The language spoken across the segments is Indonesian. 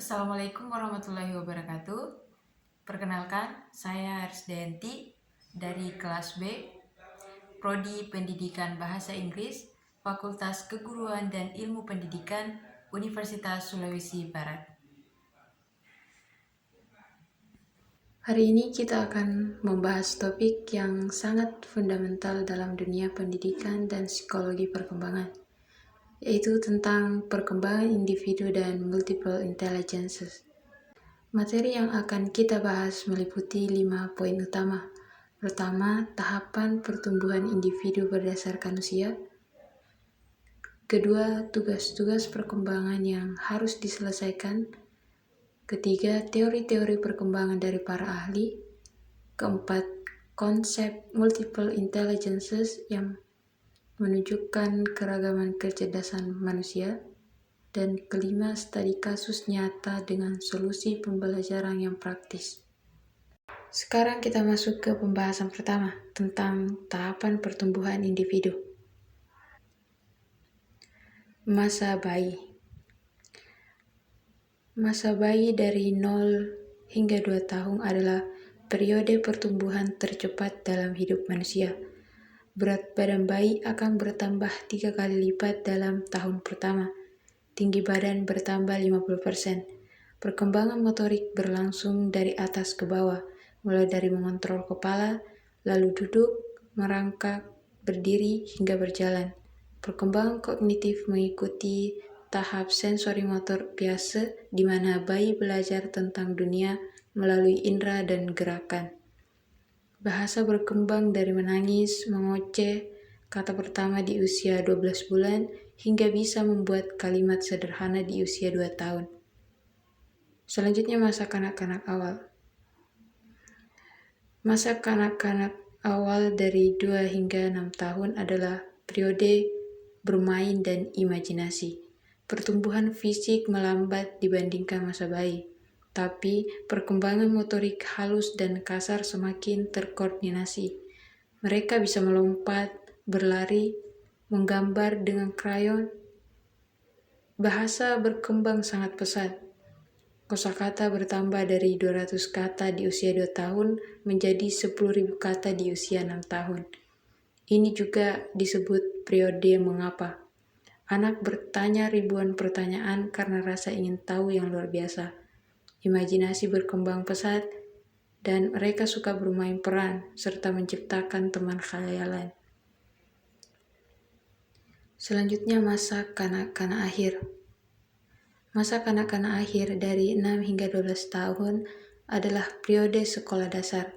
Assalamualaikum warahmatullahi wabarakatuh. Perkenalkan, saya Arsdayanti dari kelas B, Prodi Pendidikan Bahasa Inggris, Fakultas Keguruan dan Ilmu Pendidikan, Universitas Sulawesi Barat. Hari ini kita akan membahas topik yang sangat fundamental dalam dunia pendidikan dan psikologi perkembangan, yaitu tentang perkembangan individu dan multiple intelligences. Materi yang akan kita bahas meliputi 5 poin utama. Pertama, tahapan pertumbuhan individu berdasarkan usia. Kedua, tugas-tugas perkembangan yang harus diselesaikan. Ketiga, teori-teori perkembangan dari para ahli. Keempat, konsep multiple intelligences yang menunjukkan keragaman kecerdasan manusia. Dan kelima, studi kasus nyata dengan solusi pembelajaran yang praktis. Sekarang kita masuk ke pembahasan pertama tentang tahapan pertumbuhan individu. Masa bayi. Masa bayi dari 0 hingga 2 tahun adalah periode pertumbuhan tercepat dalam hidup manusia. Berat badan bayi akan bertambah 3 kali lipat dalam tahun pertama. Tinggi badan bertambah 50%. Perkembangan motorik berlangsung dari atas ke bawah, mulai dari mengontrol kepala, lalu duduk, merangkak, berdiri, hingga berjalan. Perkembangan kognitif mengikuti tahap sensori motor biasa di mana bayi belajar tentang dunia melalui indera dan gerakan. Bahasa berkembang dari menangis, mengoceh, kata pertama di usia 12 bulan, hingga bisa membuat kalimat sederhana di usia 2 tahun. Selanjutnya masa kanak-kanak awal. Masa kanak-kanak awal dari 2 hingga 6 tahun adalah periode bermain dan imajinasi. Pertumbuhan fisik melambat dibandingkan masa bayi, tapi perkembangan motorik halus dan kasar semakin terkoordinasi. Mereka bisa melompat, berlari, menggambar dengan krayon. Bahasa berkembang sangat pesat. Kosakata bertambah dari 200 kata di usia 2 tahun menjadi 10.000 kata di usia 6 tahun. Ini juga disebut periode mengapa. Anak bertanya ribuan pertanyaan karena rasa ingin tahu yang luar biasa. Imajinasi berkembang pesat dan mereka suka bermain peran serta menciptakan teman khayalan. Selanjutnya masa kanak-kanak akhir. Masa kanak-kanak akhir dari 6 hingga 12 tahun adalah periode sekolah dasar.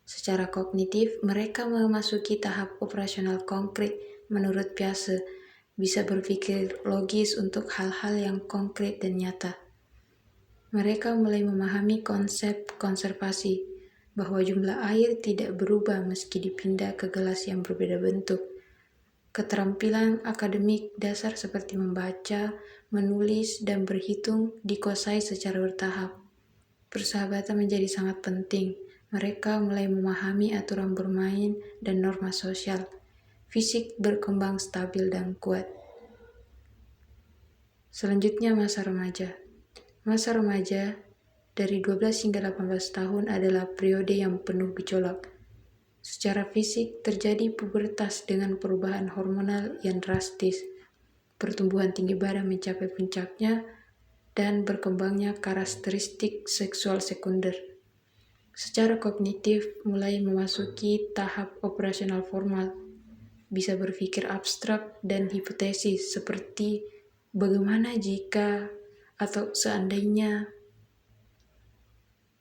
Secara kognitif, mereka memasuki tahap operasional konkret menurut Piaget, bisa berpikir logis untuk hal-hal yang konkret dan nyata. Mereka mulai memahami konsep konservasi, bahwa jumlah air tidak berubah meski dipindah ke gelas yang berbeda bentuk. Keterampilan akademik dasar seperti membaca, menulis, dan berhitung dikuasai secara bertahap. Persahabatan menjadi sangat penting. Mereka mulai memahami aturan bermain dan norma sosial. Fisik berkembang stabil dan kuat. Selanjutnya masa remaja. Masa remaja dari 12 hingga 18 tahun adalah periode yang penuh gejolak. Secara fisik terjadi pubertas dengan perubahan hormonal yang drastis. Pertumbuhan tinggi badan mencapai puncaknya dan berkembangnya karakteristik seksual sekunder. Secara kognitif mulai memasuki tahap operasional formal, bisa berpikir abstrak dan hipotesis seperti bagaimana jika atau seandainya.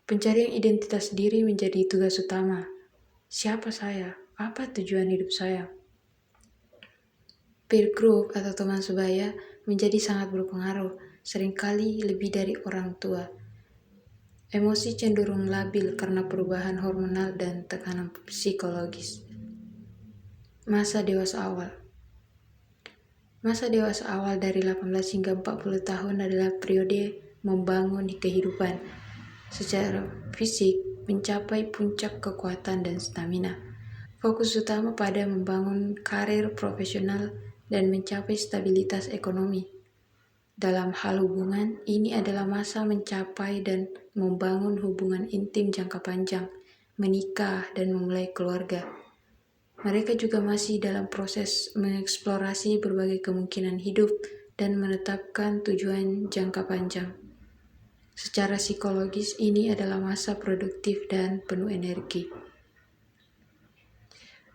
Pencarian identitas diri menjadi tugas utama. Siapa saya? Apa tujuan hidup saya? Peer group atau teman sebaya menjadi sangat berpengaruh, seringkali lebih dari orang tua. Emosi cenderung labil karena perubahan hormonal dan tekanan psikologis. Masa dewasa awal. Masa dewasa awal dari 18 hingga 40 tahun adalah periode membangun kehidupan. Secara fisik, mencapai puncak kekuatan dan stamina. Fokus utama pada membangun karir profesional dan mencapai stabilitas ekonomi. Dalam hal hubungan, ini adalah masa mencapai dan membangun hubungan intim jangka panjang, menikah, dan memulai keluarga. Mereka juga masih dalam proses mengeksplorasi berbagai kemungkinan hidup dan menetapkan tujuan jangka panjang. Secara psikologis, ini adalah masa produktif dan penuh energi.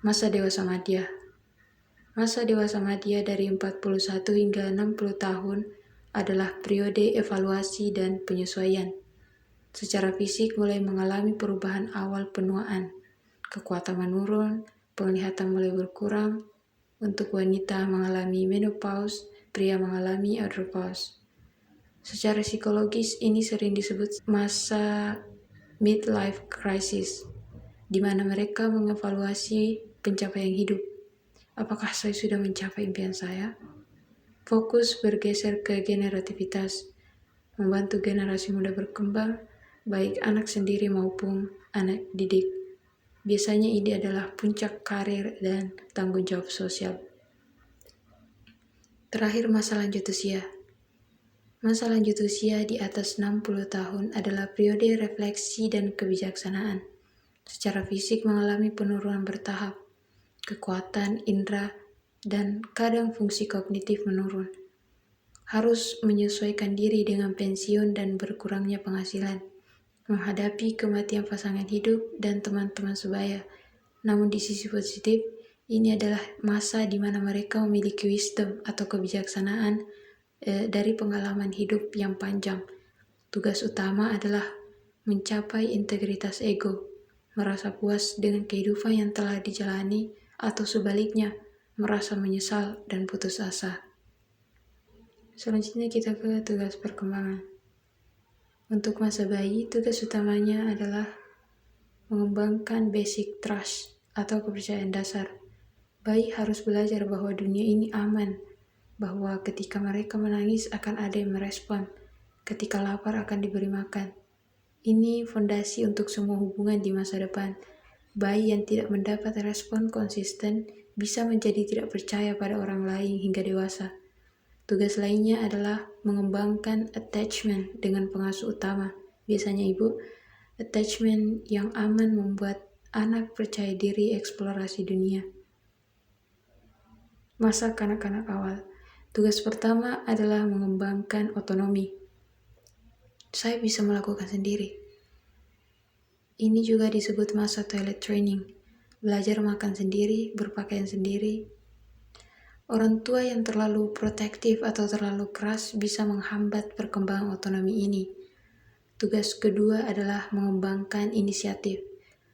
Masa dewasa madya. Masa dewasa madya dari 41 hingga 60 tahun adalah periode evaluasi dan penyesuaian. Secara fisik mulai mengalami perubahan awal penuaan, kekuatan menurun, penglihatan mulai berkurang. Untuk wanita mengalami menopause, pria mengalami andropause. Secara psikologis ini sering disebut masa midlife crisis, di mana mereka mengevaluasi pencapaian hidup. Apakah saya sudah mencapai impian saya? Fokus bergeser ke generativitas, membantu generasi muda berkembang, baik anak sendiri maupun anak didik. Biasanya ini adalah puncak karir dan tanggung jawab sosial. Terakhir, masa lanjut usia. Masa lanjut usia di atas 60 tahun adalah periode refleksi dan kebijaksanaan. Secara fisik mengalami penurunan bertahap, kekuatan indera, dan kadang fungsi kognitif menurun. Harus menyesuaikan diri dengan pensiun dan berkurangnya penghasilan, menghadapi kematian pasangan hidup dan teman-teman sebaya. Namun di sisi positif, ini adalah masa di mana mereka memiliki wisdom atau kebijaksanaan dari pengalaman hidup yang panjang. Tugas utama adalah mencapai integritas ego, merasa puas dengan kehidupan yang telah dijalani, atau sebaliknya, merasa menyesal dan putus asa. Selanjutnya kita ke tugas perkembangan. Untuk masa bayi, tugas utamanya adalah mengembangkan basic trust atau kepercayaan dasar. Bayi harus belajar bahwa dunia ini aman, bahwa ketika mereka menangis akan ada yang merespon, ketika lapar akan diberi makan. Ini fondasi untuk semua hubungan di masa depan. Bayi yang tidak mendapat respon konsisten bisa menjadi tidak percaya pada orang lain hingga dewasa. Tugas lainnya adalah mengembangkan attachment dengan pengasuh utama, biasanya ibu. Attachment yang aman membuat anak percaya diri eksplorasi dunia. Masa kanak-kanak awal. Tugas pertama adalah mengembangkan otonomi. Saya bisa melakukan sendiri. Ini juga disebut masa toilet training. Belajar makan sendiri, berpakaian sendiri. Orang tua yang terlalu protektif atau terlalu keras bisa menghambat perkembangan otonomi ini. Tugas kedua adalah mengembangkan inisiatif,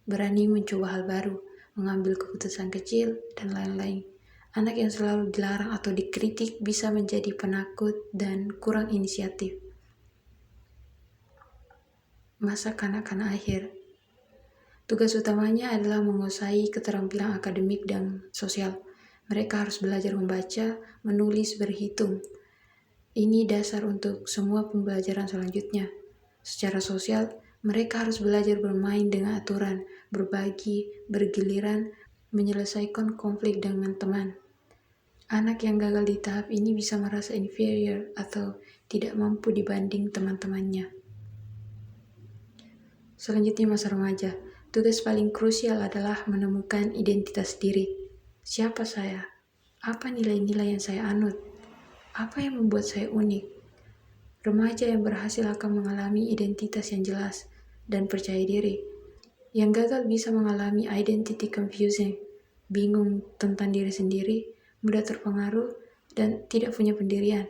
berani mencoba hal baru, mengambil keputusan kecil, dan lain-lain. Anak yang selalu dilarang atau dikritik bisa menjadi penakut dan kurang inisiatif. Masa kanak-kanak akhir. Tugas utamanya adalah menguasai keterampilan akademik dan sosial. Mereka harus belajar membaca, menulis, berhitung. Ini dasar untuk semua pembelajaran selanjutnya. Secara sosial, mereka harus belajar bermain dengan aturan, berbagi, bergiliran, menyelesaikan konflik dengan teman. Anak yang gagal di tahap ini bisa merasa inferior atau tidak mampu dibanding teman-temannya. Selanjutnya masa remaja. Tugas paling krusial adalah menemukan identitas diri. Siapa saya? Apa nilai-nilai yang saya anut? Apa yang membuat saya unik? Remaja yang berhasil akan mengalami identitas yang jelas dan percaya diri. Yang gagal bisa mengalami identity confusion, bingung tentang diri sendiri, mudah terpengaruh, dan tidak punya pendirian.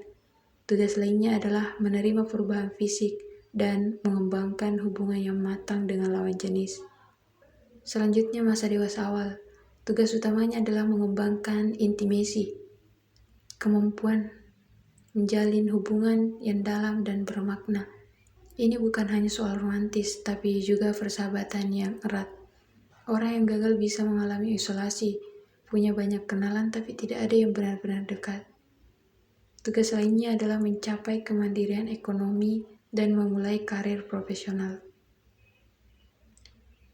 Tugas lainnya adalah menerima perubahan fisik dan mengembangkan hubungan yang matang dengan lawan jenis. Selanjutnya masa dewasa awal. Tugas utamanya adalah mengembangkan intimasi, kemampuan menjalin hubungan yang dalam dan bermakna. Ini bukan hanya soal romantis, tapi juga persahabatan yang erat. Orang yang gagal bisa mengalami isolasi, punya banyak kenalan tapi tidak ada yang benar-benar dekat. Tugas lainnya adalah mencapai kemandirian ekonomi dan memulai karir profesional.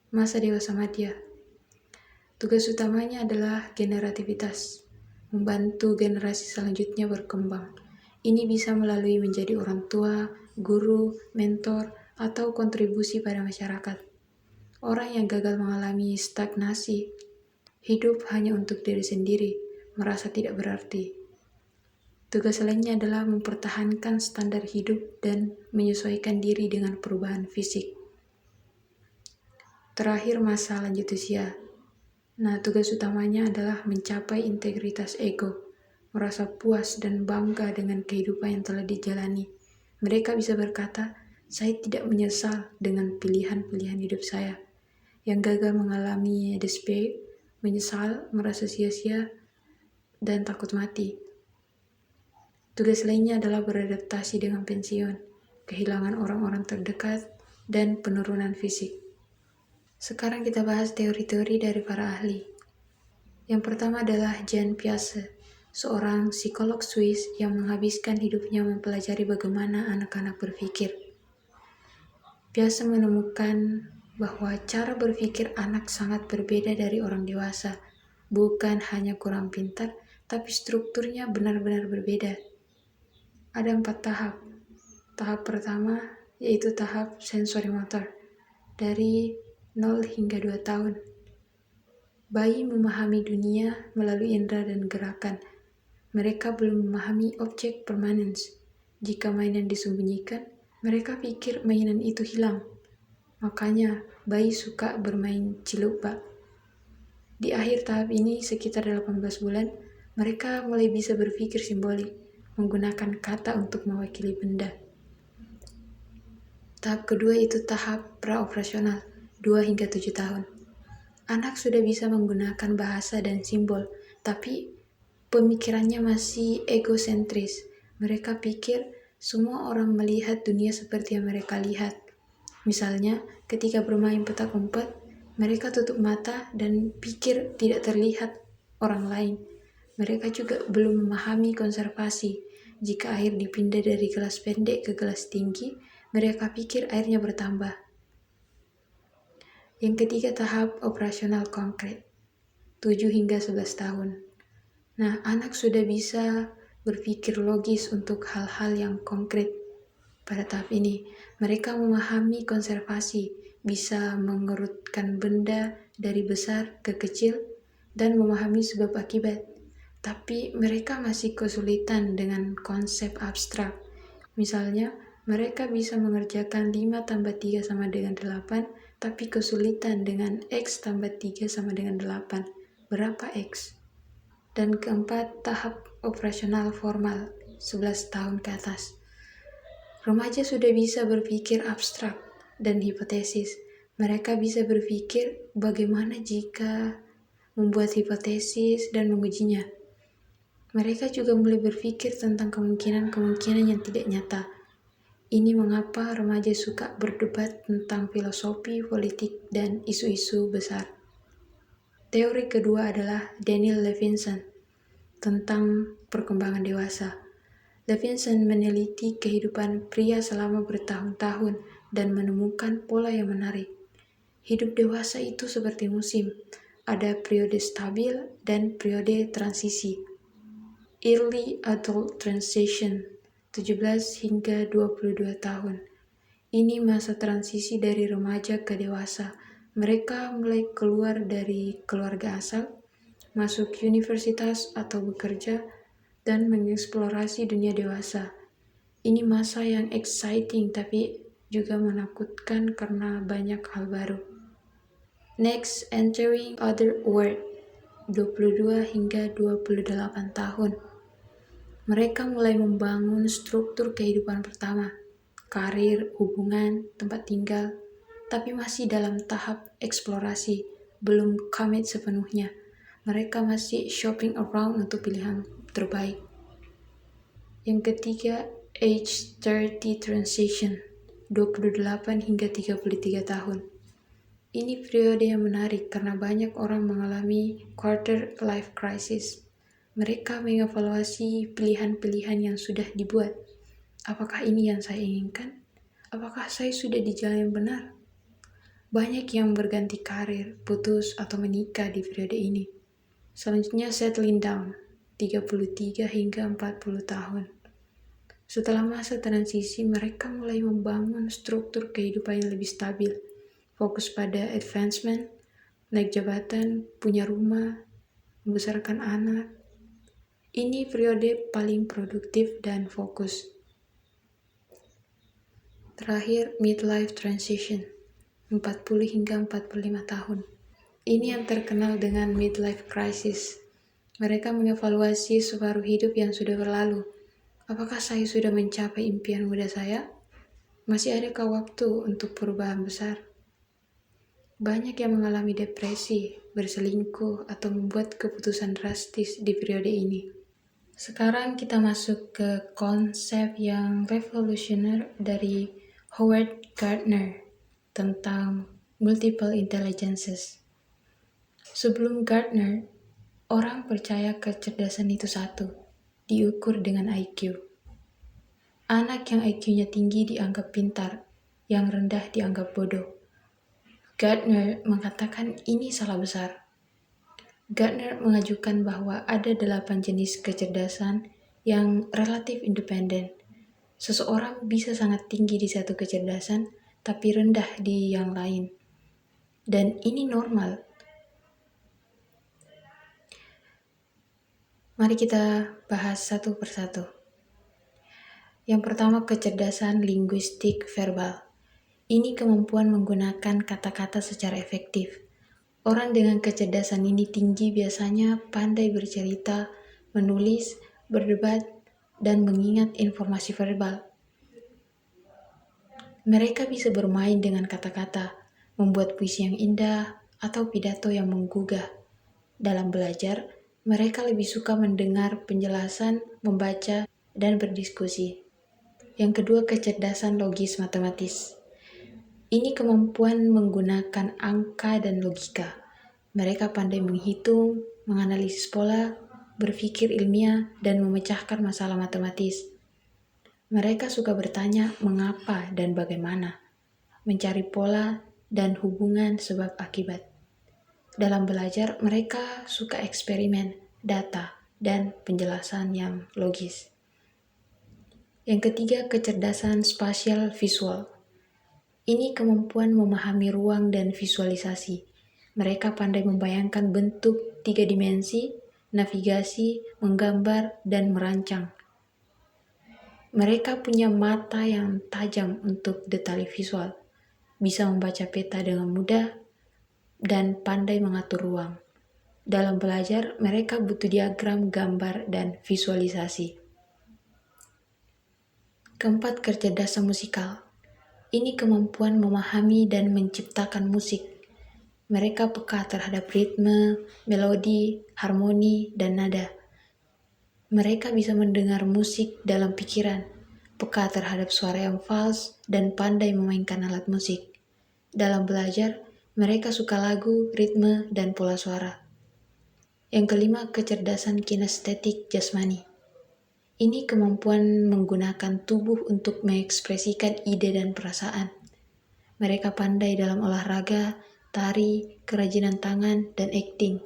Masa dewasa madya. Tugas utamanya adalah generativitas, membantu generasi selanjutnya berkembang. Ini bisa melalui menjadi orang tua, guru, mentor, atau kontribusi pada masyarakat. Orang yang gagal mengalami stagnasi, hidup hanya untuk diri sendiri, merasa tidak berarti. Tugas lainnya adalah mempertahankan standar hidup dan menyesuaikan diri dengan perubahan fisik. Terakhir, masa lanjut usia. Nah, tugas utamanya adalah mencapai integritas ego, merasa puas dan bangga dengan kehidupan yang telah dijalani. Mereka bisa berkata, saya tidak menyesal dengan pilihan-pilihan hidup saya. Yang gagal mengalami despair, menyesal, merasa sia-sia, dan takut mati. Tugas lainnya adalah beradaptasi dengan pensiun, kehilangan orang-orang terdekat, dan penurunan fisik. Sekarang kita bahas teori-teori dari para ahli. Yang pertama adalah Jean Piaget, seorang psikolog Swiss yang menghabiskan hidupnya mempelajari bagaimana anak-anak berpikir. Piaget menemukan bahwa cara berpikir anak sangat berbeda dari orang dewasa, bukan hanya kurang pintar, tapi strukturnya benar-benar berbeda. Ada 4 tahap. Tahap pertama yaitu tahap sensorimotor, dari 0 hingga 2 tahun. Bayi memahami dunia melalui indera dan gerakan. Mereka belum memahami objek permanence. Jika mainan disembunyikan, mereka pikir mainan itu hilang. Makanya, bayi suka bermain ciluk-bak. Di akhir tahap ini, sekitar 18 bulan, mereka mulai bisa berpikir simbolik, menggunakan kata untuk mewakili benda. Tahap kedua itu tahap praoperasional, 2 hingga 7 tahun. Anak sudah bisa menggunakan bahasa dan simbol, tapi pemikirannya masih egosentris. Mereka pikir semua orang melihat dunia seperti yang mereka lihat. Misalnya, ketika bermain petak umpet, mereka tutup mata dan pikir tidak terlihat orang lain. Mereka juga belum memahami konservasi. Jika air dipindah dari gelas pendek ke gelas tinggi, mereka pikir airnya bertambah. Yang ketiga, tahap operasional konkret, 7 hingga 11 tahun. Nah, anak sudah bisa berpikir logis untuk hal-hal yang konkret. Pada tahap ini, mereka memahami konservasi, bisa mengerutkan benda dari besar ke kecil, dan memahami sebab akibat. Tapi mereka masih kesulitan dengan konsep abstrak. Misalnya, mereka bisa mengerjakan 5 tambah 3 sama dengan 8, tapi kesulitan dengan X tambah 3 sama dengan 8. Berapa X? Dan keempat, tahap operasional formal, 11 tahun ke atas. Remaja sudah bisa berpikir abstrak dan hipotesis. Mereka bisa berpikir bagaimana jika membuat hipotesis dan mengujinya. Mereka juga mulai berpikir tentang kemungkinan-kemungkinan yang tidak nyata. Ini mengapa remaja suka berdebat tentang filosofi, politik, dan isu-isu besar. Teori kedua adalah Daniel Levinson tentang perkembangan dewasa. Levinson meneliti kehidupan pria selama bertahun-tahun dan menemukan pola yang menarik. Hidup dewasa itu seperti musim, ada periode stabil dan periode transisi. Early Adult Transition, 17 hingga 22 tahun. Ini masa transisi dari remaja ke dewasa. Mereka mulai keluar dari keluarga asal, masuk universitas atau bekerja, dan mengeksplorasi dunia dewasa. Ini masa yang exciting tapi juga menakutkan karena banyak hal baru. Next, entering other world, 22 hingga 28 tahun. Mereka mulai membangun struktur kehidupan pertama, karir, hubungan, tempat tinggal, tapi masih dalam tahap eksplorasi, belum commit sepenuhnya. Mereka masih shopping around untuk pilihan terbaik. Yang ketiga, age 30 transition, 28 hingga 33 tahun. Ini periode yang menarik karena banyak orang mengalami quarter life crisis. Mereka mengevaluasi pilihan-pilihan yang sudah dibuat. Apakah ini yang saya inginkan? Apakah saya sudah di jalan yang benar? Banyak yang berganti karir, putus, atau menikah di periode ini. Selanjutnya settling down, 33 hingga 40 tahun. Setelah masa transisi, mereka mulai membangun struktur kehidupan yang lebih stabil, fokus pada advancement, naik jabatan, punya rumah, membesarkan anak. Ini periode paling produktif dan fokus. Terakhir, midlife transition, 40 hingga 45 tahun. Ini yang terkenal dengan midlife crisis. Mereka mengevaluasi separuh hidup yang sudah berlalu. Apakah saya sudah mencapai impian muda saya? Masih adakah waktu untuk perubahan besar? Banyak yang mengalami depresi, berselingkuh, atau membuat keputusan drastis di periode ini. Sekarang kita masuk ke konsep yang revolusioner dari Howard Gardner tentang multiple intelligences. Sebelum Gardner, orang percaya kecerdasan itu satu, diukur dengan IQ. Anak yang IQ-nya tinggi dianggap pintar, yang rendah dianggap bodoh. Gardner mengatakan ini salah besar. Gardner mengajukan bahwa ada 8 jenis kecerdasan yang relatif independen. Seseorang bisa sangat tinggi di satu kecerdasan, tapi rendah di yang lain. Dan ini normal. Mari kita bahas satu persatu. Yang pertama, kecerdasan linguistik verbal. Ini kemampuan menggunakan kata-kata secara efektif. Orang dengan kecerdasan ini tinggi biasanya pandai bercerita, menulis, berdebat, dan mengingat informasi verbal. Mereka bisa bermain dengan kata-kata, membuat puisi yang indah, atau pidato yang menggugah. Dalam belajar, mereka lebih suka mendengar penjelasan, membaca, dan berdiskusi. Yang kedua, kecerdasan logis matematis. Ini kemampuan menggunakan angka dan logika. Mereka pandai menghitung, menganalisis pola, berpikir ilmiah, dan memecahkan masalah matematis. Mereka suka bertanya mengapa dan bagaimana, mencari pola dan hubungan sebab akibat. Dalam belajar, mereka suka eksperimen, data, dan penjelasan yang logis. Yang ketiga, kecerdasan spasial visual. Ini kemampuan memahami ruang dan visualisasi. Mereka pandai membayangkan bentuk 3 dimensi, navigasi, menggambar, dan merancang. Mereka punya mata yang tajam untuk detail visual, bisa membaca peta dengan mudah, dan pandai mengatur ruang. Dalam belajar, mereka butuh diagram, gambar, dan visualisasi. Keempat, kecerdasan musikal. Ini kemampuan memahami dan menciptakan musik. Mereka peka terhadap ritme, melodi, harmoni, dan nada. Mereka bisa mendengar musik dalam pikiran, peka terhadap suara yang fals, dan pandai memainkan alat musik. Dalam belajar, mereka suka lagu, ritme, dan pola suara. Yang kelima, kecerdasan kinestetik jasmani. Ini kemampuan menggunakan tubuh untuk mengekspresikan ide dan perasaan. Mereka pandai dalam olahraga, tari, kerajinan tangan, dan akting.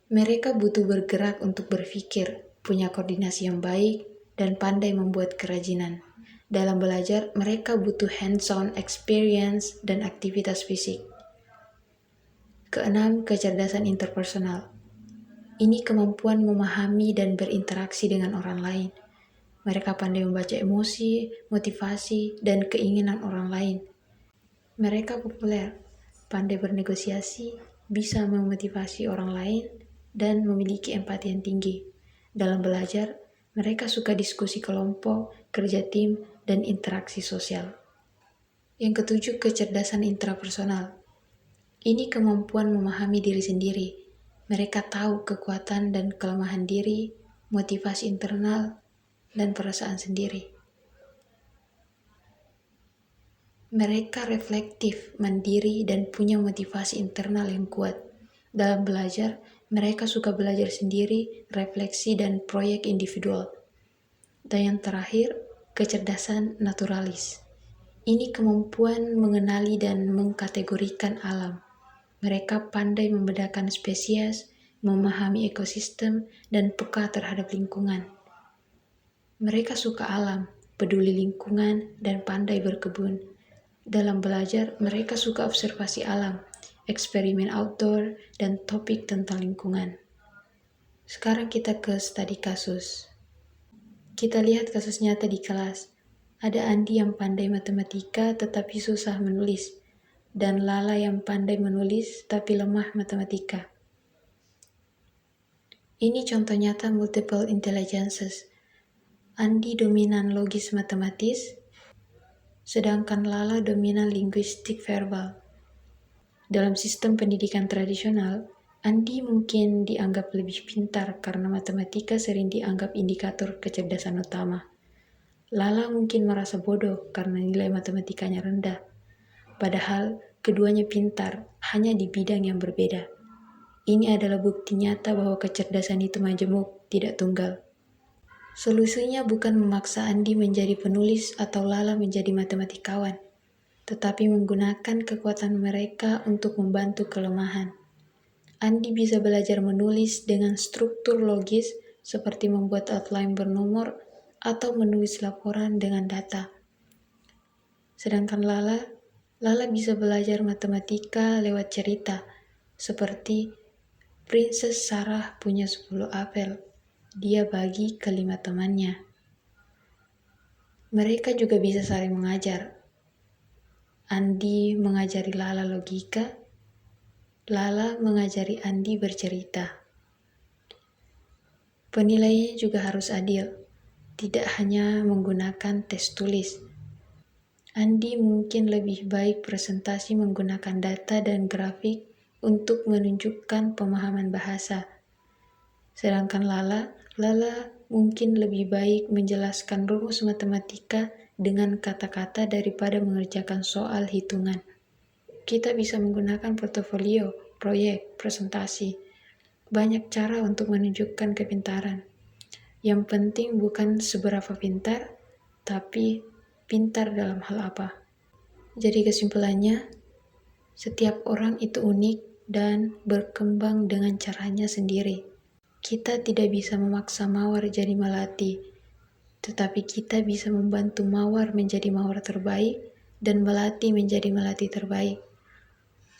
Mereka butuh bergerak untuk berpikir, punya koordinasi yang baik, dan pandai membuat kerajinan. Dalam belajar, mereka butuh hands-on experience dan aktivitas fisik. Keenam, kecerdasan interpersonal. Ini kemampuan memahami dan berinteraksi dengan orang lain. Mereka pandai membaca emosi, motivasi, dan keinginan orang lain. Mereka populer, pandai bernegosiasi, bisa memotivasi orang lain, dan memiliki empati yang tinggi. Dalam belajar, mereka suka diskusi kelompok, kerja tim, dan interaksi sosial. Yang ketujuh, kecerdasan intrapersonal. Ini kemampuan memahami diri sendiri. Mereka tahu kekuatan dan kelemahan diri, motivasi internal, dan perasaan sendiri. Mereka reflektif, mandiri, dan punya motivasi internal yang kuat. Dalam belajar, mereka suka belajar sendiri, refleksi, dan proyek individual. Dan yang terakhir, kecerdasan naturalis. Ini kemampuan mengenali dan mengkategorikan alam. Mereka pandai membedakan spesies, memahami ekosistem, dan peka terhadap lingkungan. Mereka suka alam, peduli lingkungan, dan pandai berkebun. Dalam belajar, mereka suka observasi alam, eksperimen outdoor, dan topik tentang lingkungan. Sekarang kita ke studi kasus. Kita lihat kasus nyata di kelas. Ada Andi yang pandai matematika tetapi susah menulis, dan Lala yang pandai menulis tapi lemah matematika. Ini contoh nyata multiple intelligences. Andi dominan logis matematis, sedangkan Lala dominan linguistik verbal. Dalam sistem pendidikan tradisional, Andi mungkin dianggap lebih pintar karena matematika sering dianggap indikator kecerdasan utama. Lala mungkin merasa bodoh karena nilai matematikanya rendah. Padahal keduanya pintar, hanya di bidang yang berbeda. Ini adalah bukti nyata bahwa kecerdasan itu majemuk, tidak tunggal. Solusinya bukan memaksa Andi menjadi penulis atau Lala menjadi matematikawan, tetapi menggunakan kekuatan mereka untuk membantu kelemahan. Andi bisa belajar menulis dengan struktur logis seperti membuat outline bernomor atau menulis laporan dengan data. Sedangkan Lala bisa belajar matematika lewat cerita, seperti Princess Sarah punya 10 apel. Dia bagi ke 5 temannya. Mereka juga bisa saling mengajar. Andi mengajari Lala logika, Lala mengajari Andi bercerita. Penilaiannya juga harus adil, tidak hanya menggunakan tes tulis. Andi mungkin lebih baik presentasi menggunakan data dan grafik untuk menunjukkan pemahaman bahasa. Sedangkan Lala mungkin lebih baik menjelaskan rumus matematika dengan kata-kata daripada mengerjakan soal hitungan. Kita bisa menggunakan portofolio, proyek, presentasi. Banyak cara untuk menunjukkan kepintaran. Yang penting bukan seberapa pintar, tapi pintar dalam hal apa. Jadi kesimpulannya, setiap orang itu unik dan berkembang dengan caranya sendiri. Kita tidak bisa memaksa mawar jadi melati, tetapi kita bisa membantu mawar menjadi mawar terbaik dan melati menjadi melati terbaik.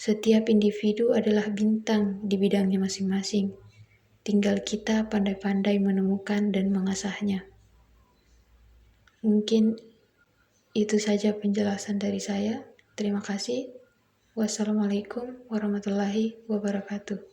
Setiap individu adalah bintang di bidangnya masing-masing. Tinggal kita pandai-pandai menemukan dan mengasahnya. Mungkin itu saja penjelasan dari saya. Terima kasih. Wassalamualaikum warahmatullahi wabarakatuh.